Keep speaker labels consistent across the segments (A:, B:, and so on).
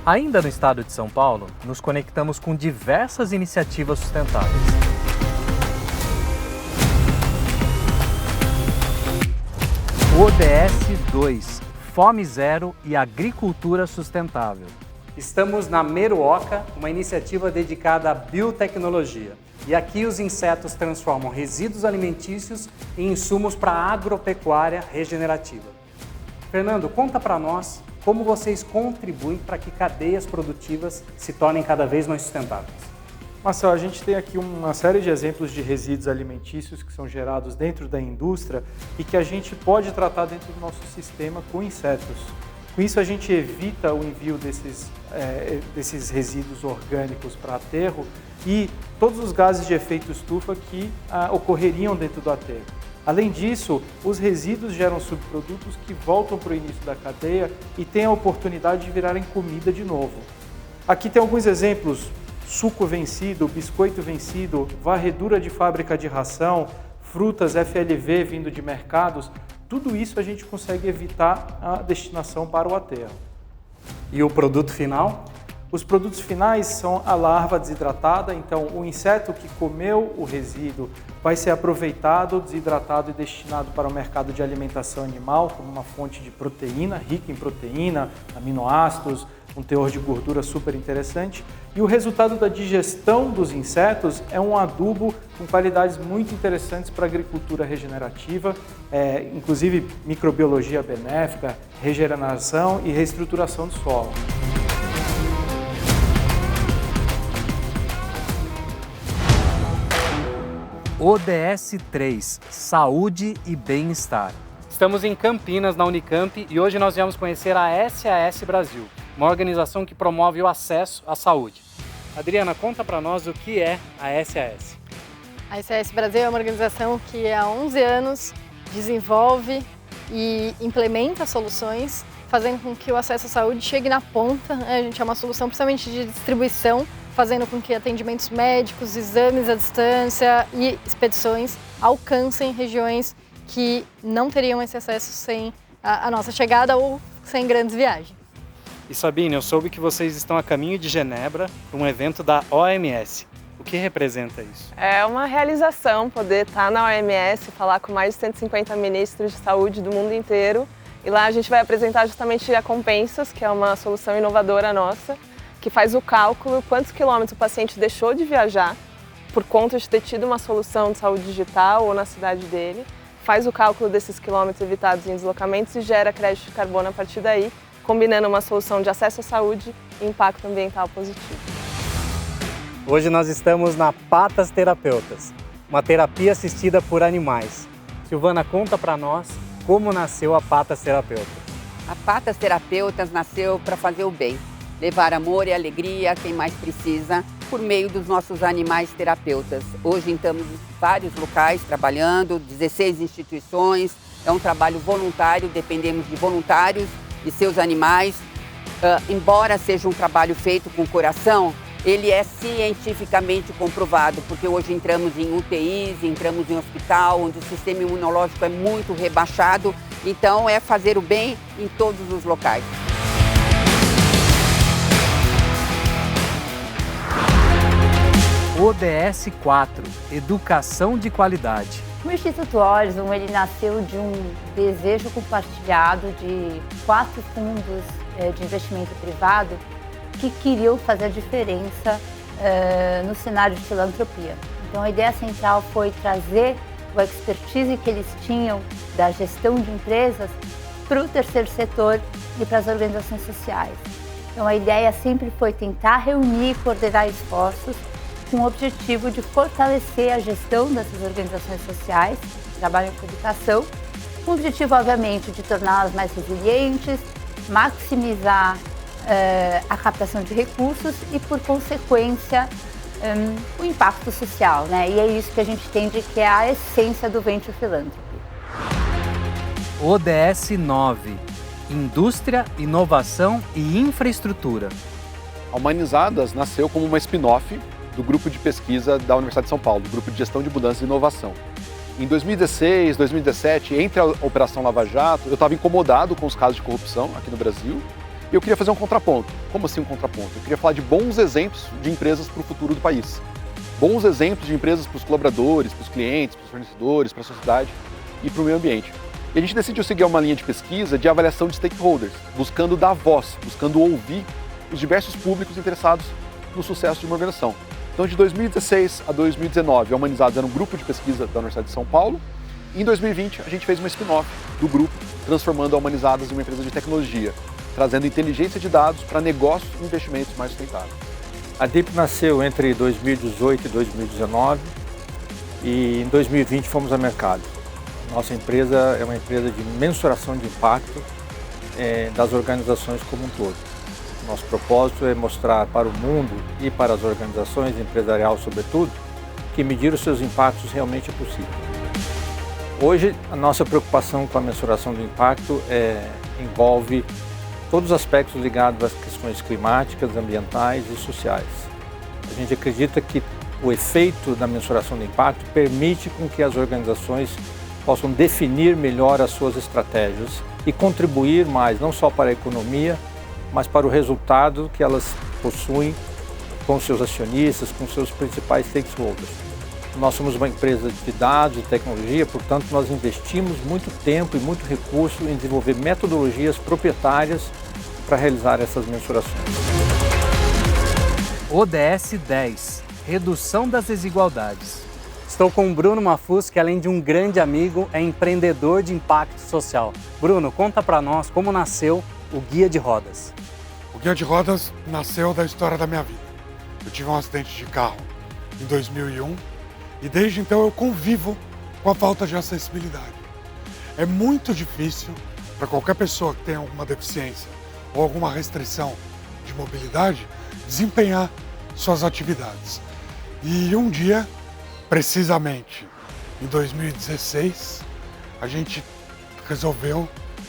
A: Ainda no estado de São Paulo, nos conectamos com diversas iniciativas sustentáveis. ODS 2, Fome Zero e Agricultura Sustentável. Estamos na Meruoca, uma iniciativa dedicada à biotecnologia. E aqui os insetos transformam resíduos alimentícios em insumos para a agropecuária regenerativa. Fernando, conta para nós como vocês contribuem para que cadeias produtivas se tornem cada vez mais sustentáveis.
B: Marcelo, a gente tem aqui uma série de exemplos de resíduos alimentícios que são gerados dentro da indústria e que a gente pode tratar dentro do nosso sistema com insetos. Com isso, a gente evita o envio desses resíduos orgânicos para aterro e todos os gases de efeito estufa que ocorreriam dentro do aterro. Além disso, os resíduos geram subprodutos que voltam para o início da cadeia e têm a oportunidade de virarem comida de novo. Aqui tem alguns exemplos: suco vencido, biscoito vencido, varredura de fábrica de ração, frutas FLV vindo de mercados. Tudo isso a gente consegue evitar a destinação para o aterro.
A: E o produto final?
B: Os produtos finais são a larva desidratada, então o inseto que comeu o resíduo vai ser aproveitado, desidratado e destinado para o mercado de alimentação animal como uma fonte de proteína, rica em proteína, aminoácidos, um teor de gordura super interessante. E o resultado da digestão dos insetos é um adubo com qualidades muito interessantes para a agricultura regenerativa, inclusive microbiologia benéfica, regeneração e reestruturação do solo.
A: ODS 3, Saúde e Bem-Estar. Estamos em Campinas, na Unicamp, e hoje nós viemos conhecer a SAS Brasil, uma organização que promove o acesso à saúde. Adriana, conta para nós o que é a SAS.
C: A SAS Brasil é uma organização que há 11 anos desenvolve e implementa soluções, fazendo com que o acesso à saúde chegue na ponta. A gente é uma solução principalmente de distribuição, fazendo com que atendimentos médicos, exames à distância e expedições alcancem regiões que não teriam esse acesso sem a nossa chegada ou sem grandes viagens.
A: E Sabine, eu soube que vocês estão a caminho de Genebra para um evento da OMS. O que representa isso?
D: É uma realização poder estar na OMS, falar com mais de 150 ministros de saúde do mundo inteiro. E lá a gente vai apresentar justamente a Compensas, que é uma solução inovadora nossa, que faz o cálculo quantos quilômetros o paciente deixou de viajar por conta de ter tido uma solução de saúde digital ou na cidade dele, faz o cálculo desses quilômetros evitados em deslocamentos e gera crédito de carbono a partir daí, combinando uma solução de acesso à saúde e impacto ambiental positivo.
A: Hoje nós estamos na Patas Terapeutas, uma terapia assistida por animais. Silvana, conta para nós como nasceu a Patas Terapeutas.
E: A Patas Terapeutas nasceu para fazer o bem, levar amor e alegria a quem mais precisa por meio dos nossos animais terapeutas. Hoje estamos em vários locais trabalhando, 16 instituições, é um trabalho voluntário, dependemos de voluntários e seus animais. Embora seja um trabalho feito com coração, ele é cientificamente comprovado, porque hoje entramos em UTIs, entramos em hospital, onde o sistema imunológico é muito rebaixado, então é fazer o bem em todos os locais.
A: ODS 4, Educação de Qualidade.
F: O Instituto Horizon, ele nasceu de um desejo compartilhado de 4 fundos de investimento privado que queriam fazer a diferença no cenário de filantropia. Então a ideia central foi trazer a expertise que eles tinham da gestão de empresas para o terceiro setor e para as organizações sociais. Então a ideia sempre foi tentar reunir e coordenar esforços com o objetivo de fortalecer a gestão dessas organizações sociais que trabalham com educação, com o objetivo, obviamente, de torná-las mais resilientes, maximizar a captação de recursos e, por consequência, o impacto social, né? E é isso que a gente entende que é a essência do Venture Philanthropy.
A: ODS 9, Indústria, Inovação e Infraestrutura.
G: A Humanizadas nasceu como uma spin-off do grupo de pesquisa da Universidade de São Paulo, do grupo de Gestão de Mudança e Inovação. Em 2016, 2017, entre a Operação Lava Jato, eu estava incomodado com os casos de corrupção aqui no Brasil E eu queria fazer um contraponto. Como assim um contraponto? Eu queria falar de bons exemplos de empresas para o futuro do país. Bons exemplos de empresas para os colaboradores, para os clientes, para os fornecedores, para a sociedade e para o meio ambiente. E a gente decidiu seguir uma linha de pesquisa de avaliação de stakeholders, buscando dar voz, buscando ouvir os diversos públicos interessados no sucesso de uma organização. Então, de 2016 a 2019, a Humanizados era um grupo de pesquisa da Universidade de São Paulo. E em 2020, a gente fez uma spin-off do grupo, transformando a Humanizadas em uma empresa de tecnologia, trazendo inteligência de dados para negócios e investimentos mais sustentáveis.
H: A DIP nasceu entre 2018 e 2019 e em 2020 fomos a mercado. Nossa empresa é uma empresa de mensuração de impacto das organizações como um todo. Nosso propósito é mostrar para o mundo e para as organizações, empresarial sobretudo, que medir os seus impactos realmente é possível. Hoje, a nossa preocupação com a mensuração do impacto envolve todos os aspectos ligados às questões climáticas, ambientais e sociais. A gente acredita que o efeito da mensuração do impacto permite com que as organizações possam definir melhor as suas estratégias e contribuir mais, não só para a economia, mas para o resultado que elas possuem com seus acionistas, com seus principais stakeholders. Nós somos uma empresa de dados e tecnologia, portanto, nós investimos muito tempo e muito recurso em desenvolver metodologias proprietárias para realizar essas mensurações.
A: ODS 10, redução das desigualdades. Estou com o Bruno Mafus, que além de um grande amigo, é empreendedor de impacto social. Bruno, conta para nós como nasceu o Guia de Rodas.
I: O Guia de Rodas nasceu da história da minha vida. Eu tive um acidente de carro em 2001 e desde então eu convivo com a falta de acessibilidade. É muito difícil para qualquer pessoa que tenha alguma deficiência ou alguma restrição de mobilidade desempenhar suas atividades. E um dia, precisamente em 2016, a gente resolveu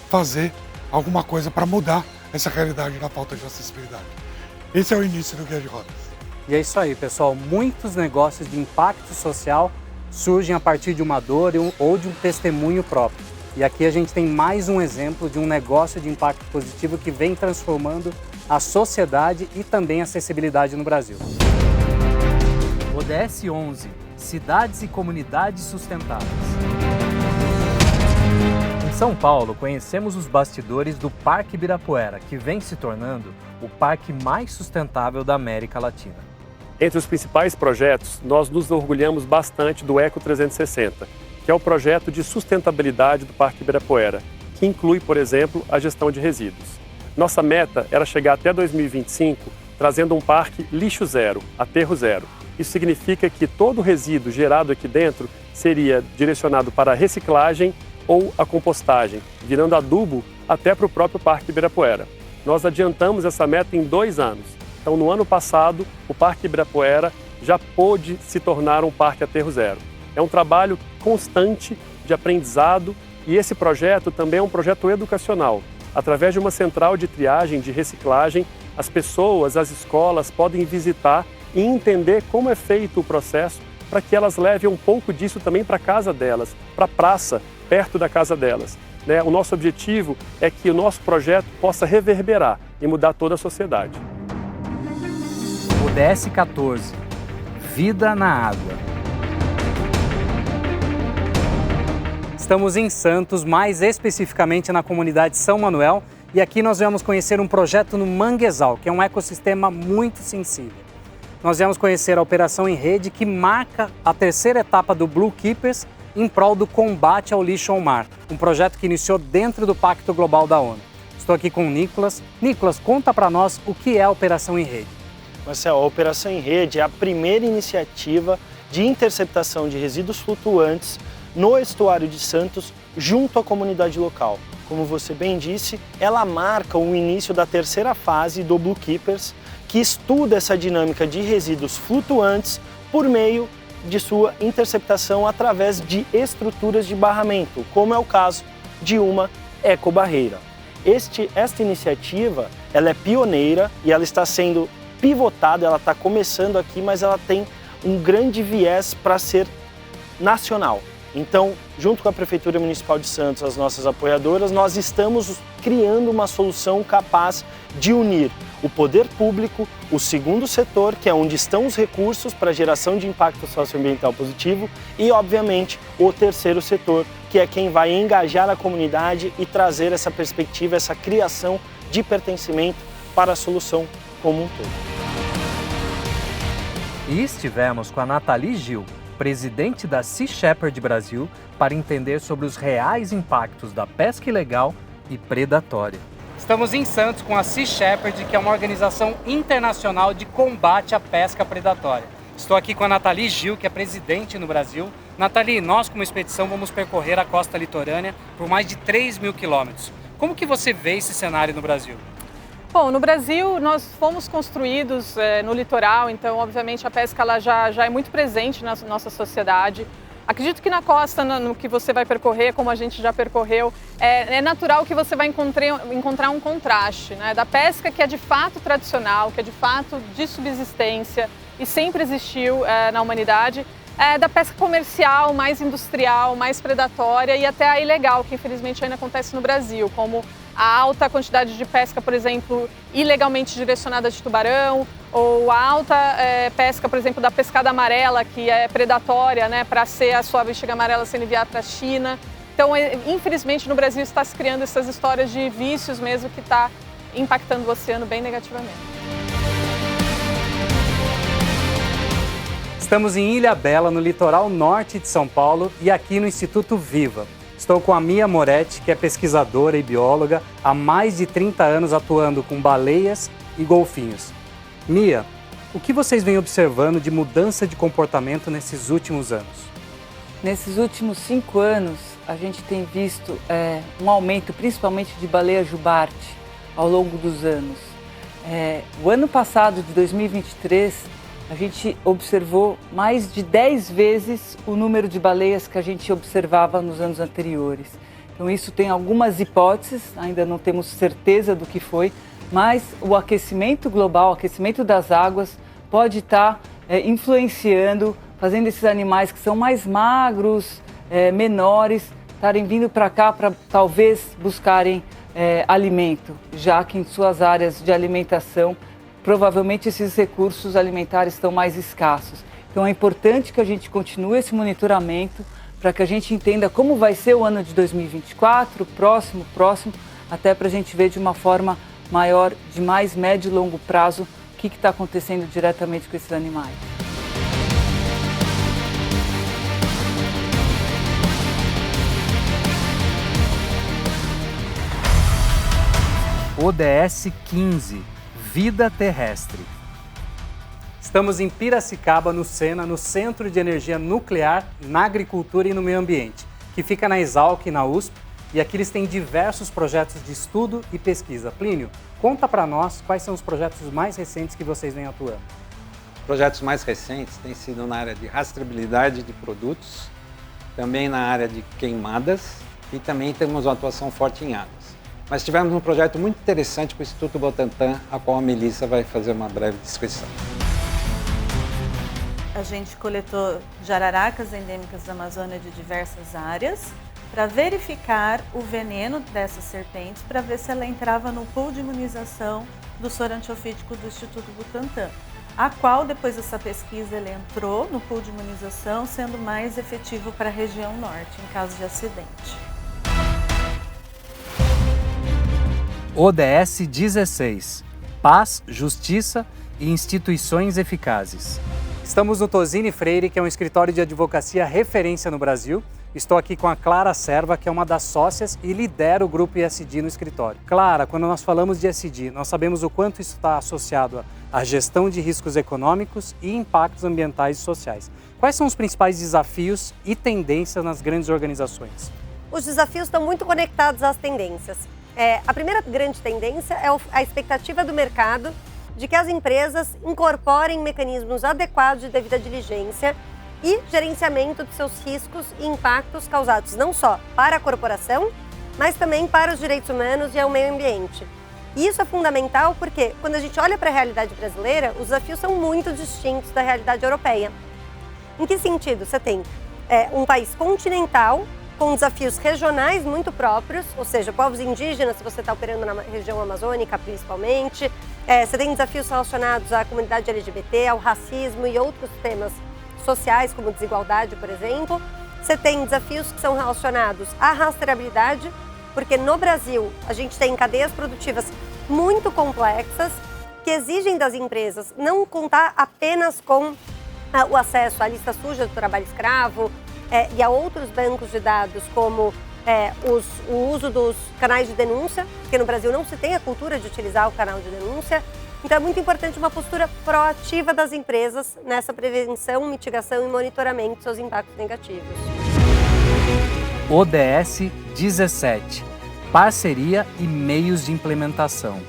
I: fazer alguma coisa para mudar essa realidade da falta de acessibilidade. Esse é o início do Guia de Rodas.
A: E é isso aí, pessoal. Muitos negócios de impacto social surgem a partir de uma dor ou de um testemunho próprio. E aqui a gente tem mais um exemplo de um negócio de impacto positivo que vem transformando a sociedade e também a acessibilidade no Brasil. ODS 11, cidades e comunidades sustentáveis. Em São Paulo, conhecemos os bastidores do Parque Ibirapuera, que vem se tornando o parque mais sustentável da América Latina.
J: Entre os principais projetos, nós nos orgulhamos bastante do Eco 360, que é o projeto de sustentabilidade do Parque Ibirapuera, que inclui, por exemplo, a gestão de resíduos. Nossa meta era chegar até 2025 trazendo um parque lixo zero, aterro zero. Isso significa que todo resíduo gerado aqui dentro seria direcionado para a reciclagem ou a compostagem, virando adubo até para o próprio Parque Ibirapuera. Nós adiantamos essa meta em 2 anos. Então, no ano passado, o Parque Ibirapuera já pôde se tornar um parque aterro zero. É um trabalho constante de aprendizado e esse projeto também é um projeto educacional. Através de uma central de triagem de reciclagem, as pessoas, as escolas podem visitar e entender como é feito o processo para que elas levem um pouco disso também para a casa delas, para a praça, perto da casa delas. O nosso objetivo é que o nosso projeto possa reverberar e mudar toda a sociedade.
A: ODS 14, vida na água. Estamos em Santos, mais especificamente na comunidade São Manuel, e aqui nós vamos conhecer um projeto no manguezal, que é um ecossistema muito sensível. Nós vamos conhecer a operação em rede que marca a 3ª etapa do Blue Keepers em prol do combate ao lixo ao mar, um projeto que iniciou dentro do Pacto Global da ONU. Estou aqui com o Nicolas. Nicolas, conta para nós o que é a operação em rede.
K: Marcelo, a operação em rede é a primeira iniciativa de interceptação de resíduos flutuantes no estuário de Santos junto à comunidade local. Como você bem disse, ela marca o início da 3ª fase do Blue Keepers, que estuda essa dinâmica de resíduos flutuantes por meio de sua interceptação através de estruturas de barramento, como é o caso de uma ecobarreira. Esta iniciativa ela é pioneira e ela está sendo pivotada, ela está começando aqui, mas ela tem um grande viés para ser nacional. Então, junto com a Prefeitura Municipal de Santos, as nossas apoiadoras, nós estamos criando uma solução capaz de unir o poder público, o segundo setor, que é onde estão os recursos para geração de impacto socioambiental positivo, e, obviamente, o terceiro setor, que é quem vai engajar a comunidade e trazer essa perspectiva, essa criação de pertencimento para a solução como um todo.
A: E estivemos com a Nathalie Gil, presidente da Sea Shepherd Brasil, para entender sobre os reais impactos da pesca ilegal e predatória. Estamos em Santos com a Sea Shepherd, que é uma organização internacional de combate à pesca predatória. Estou aqui com a Nathalie Gil, que é presidente no Brasil. Nathalie, nós como expedição vamos percorrer a costa litorânea por mais de 3.000 quilômetros. Como que você vê esse cenário no Brasil?
D: Bom, no Brasil nós fomos construídos no litoral, então obviamente a pesca ela já é muito presente na nossa sociedade. Acredito que na costa, no que você vai percorrer, como a gente já percorreu, é natural que você vai encontrar um contraste, né? Da pesca que é de fato tradicional, que é de fato de subsistência e sempre existiu na humanidade, da pesca comercial, mais industrial, mais predatória e até a ilegal, que infelizmente ainda acontece no Brasil, como a alta quantidade de pesca, por exemplo, ilegalmente direcionada de tubarão, ou a alta pesca, por exemplo, da pescada amarela, que é predatória, né, para ser a sua bexiga amarela sendo enviada para a China. Então, infelizmente, no Brasil está se criando essas histórias de vícios mesmo que está impactando o oceano bem negativamente.
A: Estamos em Ilhabela, no litoral norte de São Paulo, e aqui no Instituto Viva. Estou com a Mia Moretti, que é pesquisadora e bióloga, há mais de 30 anos atuando com baleias e golfinhos. Mia, o que vocês vêm observando de mudança de comportamento nesses últimos anos?
L: Nesses últimos 5 anos, a gente tem visto um aumento, principalmente de baleia jubarte, ao longo dos anos. O ano passado, de 2023, a gente observou mais de 10 vezes o número de baleias que a gente observava nos anos anteriores. Então isso tem algumas hipóteses, ainda não temos certeza do que foi, mas o aquecimento global, o aquecimento das águas pode estar influenciando, fazendo esses animais que são mais magros, menores, estarem vindo para cá para talvez buscarem alimento, já que em suas áreas de alimentação provavelmente esses recursos alimentares estão mais escassos. Então é importante que a gente continue esse monitoramento para que a gente entenda como vai ser o ano de 2024, próximo, até para a gente ver de uma forma maior, de mais médio e longo prazo, o que está acontecendo diretamente com esses animais.
A: ODS 15. Vida terrestre. Estamos em Piracicaba, no SENA, no Centro de Energia Nuclear, na Agricultura e no Meio Ambiente, que fica na Exalc e na USP, e aqui eles têm diversos projetos de estudo e pesquisa. Plínio, conta para nós quais são os projetos mais recentes que vocês vêm atuando.
M: Projetos mais recentes têm sido na área de rastreabilidade de produtos, também na área de queimadas e também temos uma atuação forte em águas. Mas tivemos um projeto muito interessante com o Instituto Butantan, a qual a Melissa vai fazer uma breve descrição.
N: A gente coletou jararacas endêmicas da Amazônia de diversas áreas para verificar o veneno dessas serpentes, para ver se ela entrava no pool de imunização do soro antiofídico do Instituto Butantan, a qual, depois dessa pesquisa, ele entrou no pool de imunização, sendo mais efetivo para a região norte, em caso de acidente.
A: ODS 16. Paz, Justiça e Instituições Eficazes. Estamos no Tosini Freire, que é um escritório de advocacia referência no Brasil. Estou aqui com a Clara Serva, que é uma das sócias e lidera o grupo ESG no escritório. Clara, quando nós falamos de ESG, nós sabemos o quanto isso está associado à gestão de riscos econômicos e impactos ambientais e sociais. Quais são os principais desafios e tendências nas grandes organizações?
O: Os desafios estão muito conectados às tendências. A primeira grande tendência é a expectativa do mercado de que as empresas incorporem mecanismos adequados de devida diligência e gerenciamento de seus riscos e impactos causados não só para a corporação, mas também para os direitos humanos e ao meio ambiente. E isso é fundamental porque, quando a gente olha para a realidade brasileira, os desafios são muito distintos da realidade europeia. Em que sentido? Você tem um país continental, com desafios regionais muito próprios, ou seja, povos indígenas, se você está operando na região amazônica principalmente, você tem desafios relacionados à comunidade LGBT, ao racismo e outros temas sociais, como desigualdade, por exemplo. Você tem desafios que são relacionados à rastreabilidade, porque no Brasil a gente tem cadeias produtivas muito complexas, que exigem das empresas não contar apenas com o acesso à lista suja do trabalho escravo, e a outros bancos de dados, como o uso dos canais de denúncia, porque no Brasil não se tem a cultura de utilizar o canal de denúncia. Então é muito importante uma postura proativa das empresas nessa prevenção, mitigação e monitoramento de seus impactos negativos.
A: ODS 17. Parceria e meios de implementação.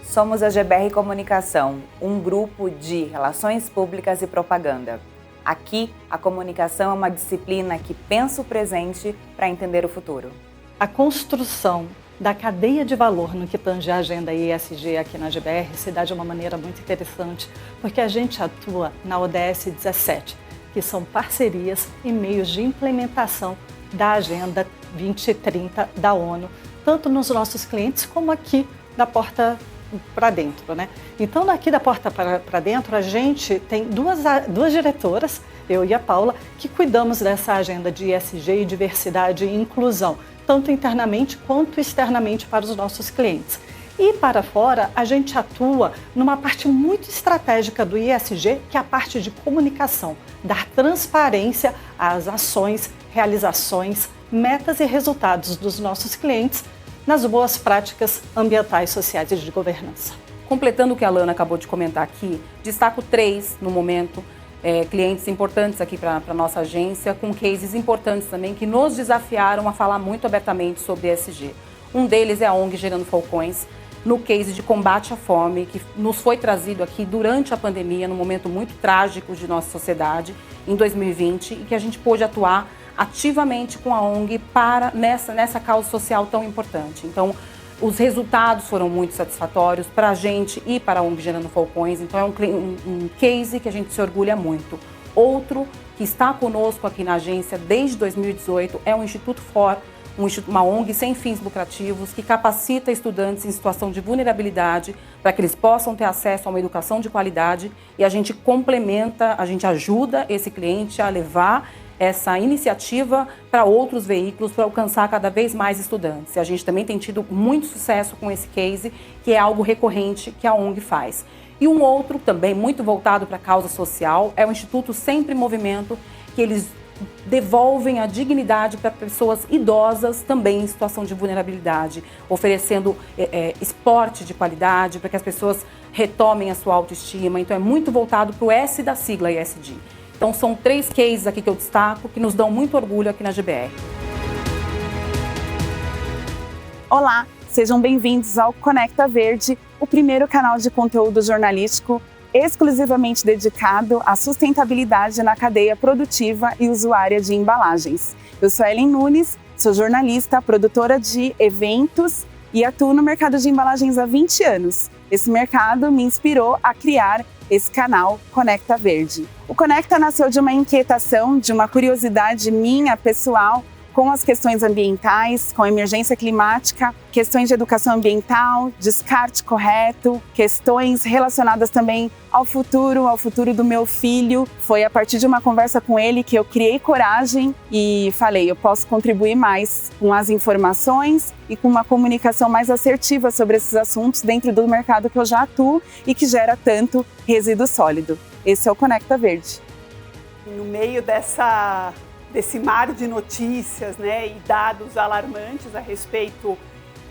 P: Somos a GBR Comunicação, um grupo de relações públicas e propaganda. Aqui, a comunicação é uma disciplina que pensa o presente para entender o futuro.
Q: A construção da cadeia de valor no que tange a agenda ESG aqui na GBR se dá de uma maneira muito interessante, porque a gente atua na ODS 17, que são parcerias e meios de implementação da Agenda 2030 da ONU, tanto nos nossos clientes como aqui da porta para dentro, né? Então, daqui da porta para dentro, a gente tem duas diretoras, eu e a Paula, que cuidamos dessa agenda de ESG e diversidade e inclusão, tanto internamente quanto externamente para os nossos clientes. E para fora, a gente atua numa parte muito estratégica do ESG, que é a parte de comunicação, dar transparência às ações, realizações, metas e resultados dos nossos clientes nas boas práticas ambientais, sociais e de governança.
R: Completando o que a Lana acabou de comentar aqui, destaco 3 no momento, clientes importantes aqui para a nossa agência, com cases importantes também que nos desafiaram a falar muito abertamente sobre ESG. Um deles é a ONG Gerando Falcões, no case de combate à fome, que nos foi trazido aqui durante a pandemia, num momento muito trágico de nossa sociedade, em 2020, e que a gente pôde atuar ativamente com a ONG nessa causa social tão importante. Então, os resultados foram muito satisfatórios para a gente e para a ONG Gerando Falcões, então é um case que a gente se orgulha muito. Outro que está conosco aqui na agência desde 2018 é o Instituto FOR, uma ONG sem fins lucrativos que capacita estudantes em situação de vulnerabilidade para que eles possam ter acesso a uma educação de qualidade, e a gente complementa, a gente ajuda esse cliente a levar essa iniciativa para outros veículos para alcançar cada vez mais estudantes. E a gente também tem tido muito sucesso com esse case, que é algo recorrente que a ONG faz. E um outro também muito voltado para a causa social é o Instituto Sempre em Movimento, que eles devolvem a dignidade para pessoas idosas também em situação de vulnerabilidade, oferecendo esporte de qualidade para que as pessoas retomem a sua autoestima. Então é muito voltado para o S da sigla ESG. Então são 3 cases aqui que eu destaco que nos dão muito orgulho aqui na GBR.
S: Olá, sejam bem-vindos ao Conecta Verde, o primeiro canal de conteúdo jornalístico exclusivamente dedicado à sustentabilidade na cadeia produtiva e usuária de embalagens. Eu sou Ellen Nunes, sou jornalista, produtora de eventos e atuo no mercado de embalagens há 20 anos. Esse mercado me inspirou a criar esse canal Conecta Verde. O Conecta nasceu de uma inquietação, de uma curiosidade minha, pessoal, com as questões ambientais, com a emergência climática, questões de educação ambiental, descarte correto, questões relacionadas também ao futuro do meu filho. Foi a partir de uma conversa com ele que eu criei coragem e falei, eu posso contribuir mais com as informações e com uma comunicação mais assertiva sobre esses assuntos dentro do mercado que eu já atuo e que gera tanto resíduo sólido. Esse é o Conecta Verde.
T: No meio desse mar de notícias, né, e dados alarmantes a respeito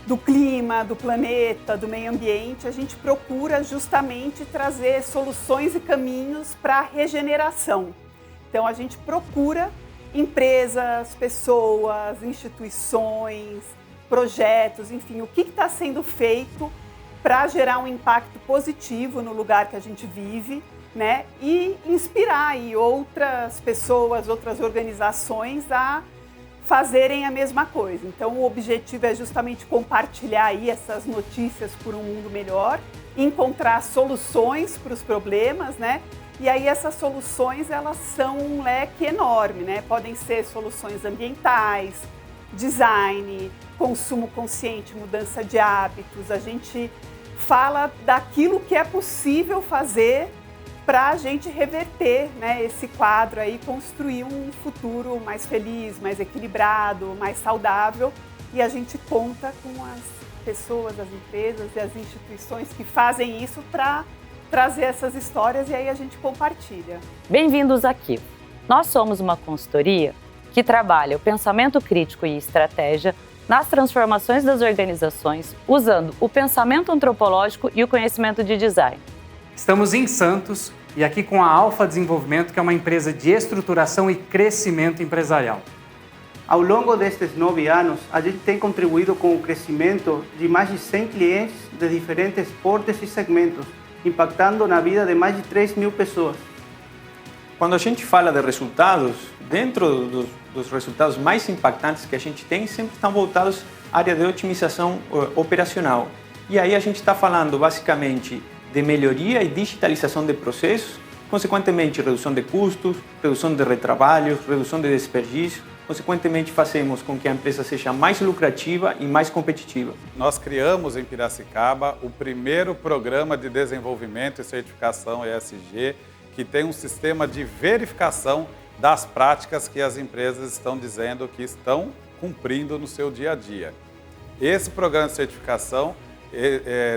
T: do clima, do planeta, do meio ambiente, a gente procura justamente trazer soluções e caminhos para a regeneração. Então a gente procura empresas, pessoas, instituições, projetos, enfim, o que está sendo feito para gerar um impacto positivo no lugar que a gente vive, né? E inspirar aí outras pessoas, outras organizações a fazerem a mesma coisa. Então, o objetivo é justamente compartilhar aí essas notícias por um mundo melhor, encontrar soluções para os problemas, né? E aí essas soluções, elas são um leque enorme, né? Podem ser soluções ambientais, design, consumo consciente, mudança de hábitos. A gente fala daquilo que é possível fazer para a gente reverter, né, esse quadro aí, construir um futuro mais feliz, mais equilibrado, mais saudável. E a gente conta com as pessoas, as empresas e as instituições que fazem isso para trazer essas histórias e aí a gente compartilha.
U: Bem-vindos aqui. Nós somos uma consultoria que trabalha o pensamento crítico e estratégia nas transformações das organizações, usando o pensamento antropológico e o conhecimento de design.
A: Estamos em Santos e aqui com a Alfa Desenvolvimento, que é uma empresa de estruturação e crescimento empresarial.
V: Ao longo destes 9 anos, a gente tem contribuído com o crescimento de mais de 100 clientes de diferentes portes e segmentos, impactando na vida de mais de 3.000 pessoas.
W: Quando a gente fala de resultados, dentro dos resultados mais impactantes que a gente tem, sempre estão voltados à área de otimização operacional. E aí a gente está falando basicamente de melhoria e digitalização de processos, consequentemente redução de custos, redução de retrabalhos, redução de desperdício. Consequentemente, fazemos com que a empresa seja mais lucrativa e mais competitiva.
X: Nós criamos em Piracicaba o primeiro programa de desenvolvimento e certificação ESG, que tem um sistema de verificação das práticas que as empresas estão dizendo que estão cumprindo no seu dia a dia. Esse programa de certificação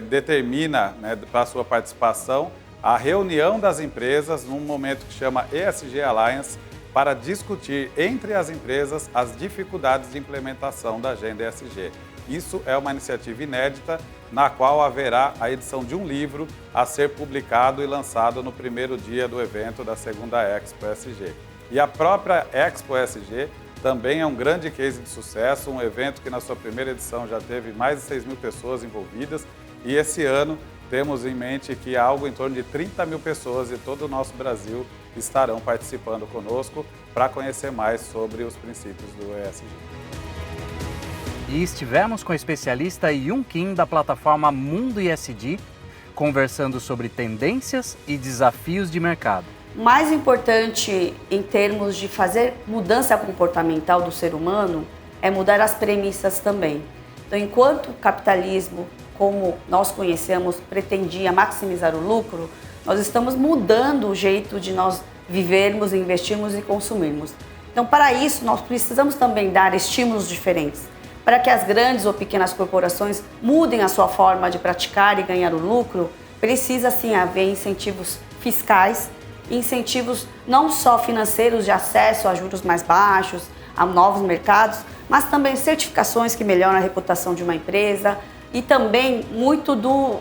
X: determina, né, para a sua participação, a reunião das empresas num momento que chama ESG Alliance, para discutir entre as empresas as dificuldades de implementação da agenda ESG. Isso é uma iniciativa inédita, na qual haverá a edição de um livro a ser publicado e lançado no primeiro dia do evento da segunda Expo ESG. E a própria Expo ESG também é um grande case de sucesso, um evento que na sua primeira edição já teve mais de 6.000 pessoas envolvidas, e esse ano temos em mente que algo em torno de 30.000 pessoas de todo o nosso Brasil estarão participando conosco para conhecer mais sobre os princípios do ESG.
A: E estivemos com a especialista Yun Kim da plataforma Mundo ESG, conversando sobre tendências e desafios de mercado.
Y: O mais importante em termos de fazer mudança comportamental do ser humano é mudar as premissas também. Então, enquanto o capitalismo, como nós conhecemos, pretendia maximizar o lucro, nós estamos mudando o jeito de nós vivermos, investirmos e consumirmos. Então, para isso, nós precisamos também dar estímulos diferentes, para que as grandes ou pequenas corporações mudem a sua forma de praticar e ganhar o lucro. Precisa, sim, haver incentivos fiscais, incentivos não só financeiros de acesso a juros mais baixos, a novos mercados, mas também certificações que melhoram a reputação de uma empresa, e também muito do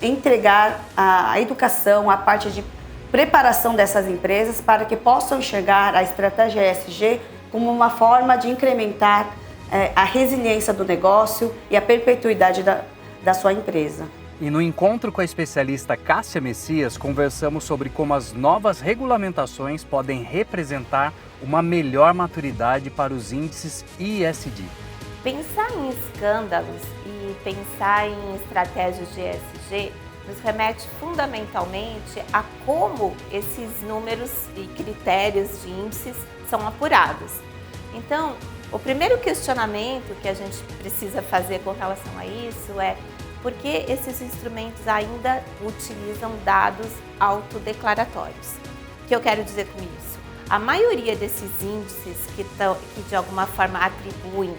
Y: entregar a educação, a parte de preparação dessas empresas para que possam enxergar a estratégia ESG como uma forma de incrementar a resiliência do negócio e a perpetuidade da sua empresa.
A: E no encontro com a especialista Cássia Messias, conversamos sobre como as novas regulamentações podem representar uma melhor maturidade para os índices ESG.
Z: Pensar em escândalos e pensar em estratégias de ESG nos remete fundamentalmente a como esses números e critérios de índices são apurados. Então, o primeiro questionamento que a gente precisa fazer com relação a isso é por que esses instrumentos ainda utilizam dados autodeclaratórios. O que eu quero dizer com isso? A maioria desses índices que de alguma forma atribuem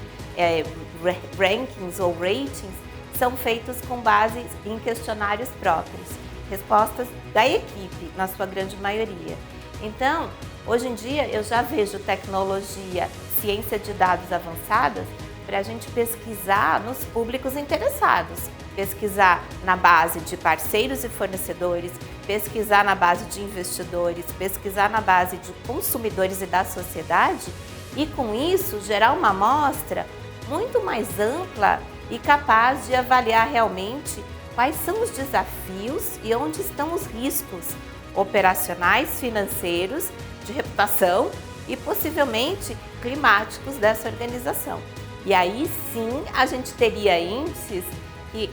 Z: rankings ou ratings são feitos com base em questionários próprios, respostas da equipe, na sua grande maioria. Então, hoje em dia, eu já vejo tecnologia, ciência de dados avançadas para a gente pesquisar nos públicos interessados, pesquisar na base de parceiros e fornecedores, pesquisar na base de investidores, pesquisar na base de consumidores e da sociedade, e com isso gerar uma amostra muito mais ampla e capaz de avaliar realmente quais são os desafios e onde estão os riscos operacionais, financeiros, de reputação e possivelmente climáticos dessa organização. E aí sim a gente teria índices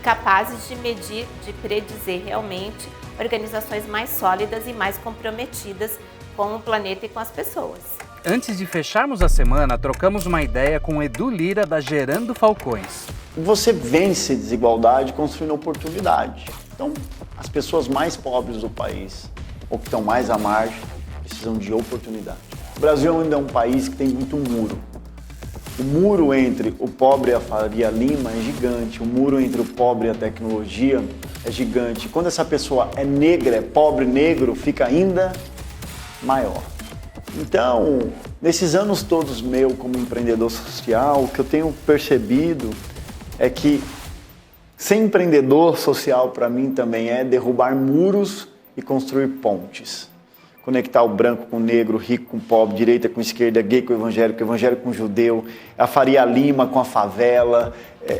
Z: capazes de medir, de predizer realmente organizações mais sólidas e mais comprometidas com o planeta e com as pessoas.
A: Antes de fecharmos a semana, trocamos uma ideia com o Edu Lira da Gerando Falcões.
B: Você vence desigualdade construindo oportunidade. Então, as pessoas mais pobres do país, ou que estão mais à margem, precisam de oportunidade. O Brasil ainda é um país que tem muito muro. O muro entre o pobre e a Faria Lima é gigante, o muro entre o pobre e a tecnologia é gigante. Quando essa pessoa é negra, é pobre, negro, fica ainda maior. Então, nesses anos todos meu como empreendedor social, o que eu tenho percebido é que ser empreendedor social para mim também é derrubar muros e construir pontes. Conectar o branco com o negro, o rico com o pobre, direita com esquerda, gay com o evangélico com o judeu, a Faria Lima com a favela.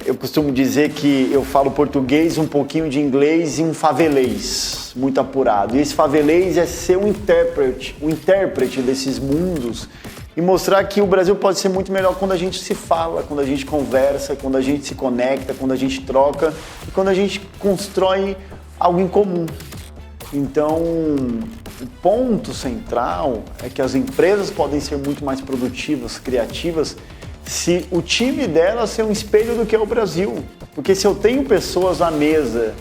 B: Eu costumo dizer que eu falo português, um pouquinho de inglês e um favelês muito apurado. E esse favelês é ser um intérprete desses mundos e mostrar que o Brasil pode ser muito melhor quando a gente se fala, quando a gente conversa, quando a gente se conecta, quando a gente troca e quando a gente constrói algo em comum. Então, o ponto central é que as empresas podem ser muito mais produtivas, criativas, se o time delas ser um espelho do que é o Brasil. Porque se eu tenho pessoas à mesa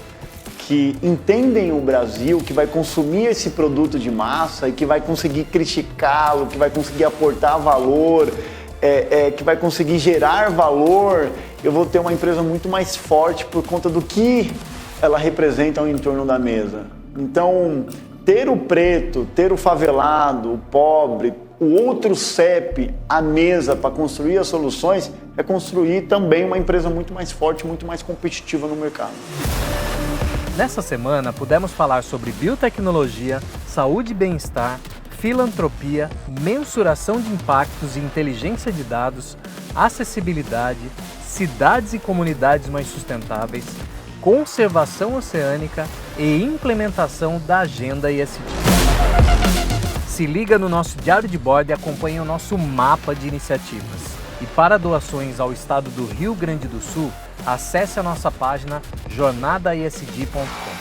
B: que entendem o Brasil, que vai consumir esse produto de massa e que vai conseguir criticá-lo, que vai conseguir aportar valor, que vai conseguir gerar valor, eu vou ter uma empresa muito mais forte por conta do que ela representa ao entorno da mesa. Então, ter o preto, ter o favelado, o pobre, o outro CEP à mesa para construir as soluções é construir também uma empresa muito mais forte, muito mais competitiva no mercado.
A: Nessa semana, pudemos falar sobre biotecnologia, saúde e bem-estar, filantropia, mensuração de impactos e inteligência de dados, acessibilidade, cidades e comunidades mais sustentáveis, conservação oceânica e implementação da Agenda ESG. Se liga no nosso diário de bordo e acompanhe o nosso mapa de iniciativas. E para doações ao estado do Rio Grande do Sul, acesse a nossa página jornadaesg.com.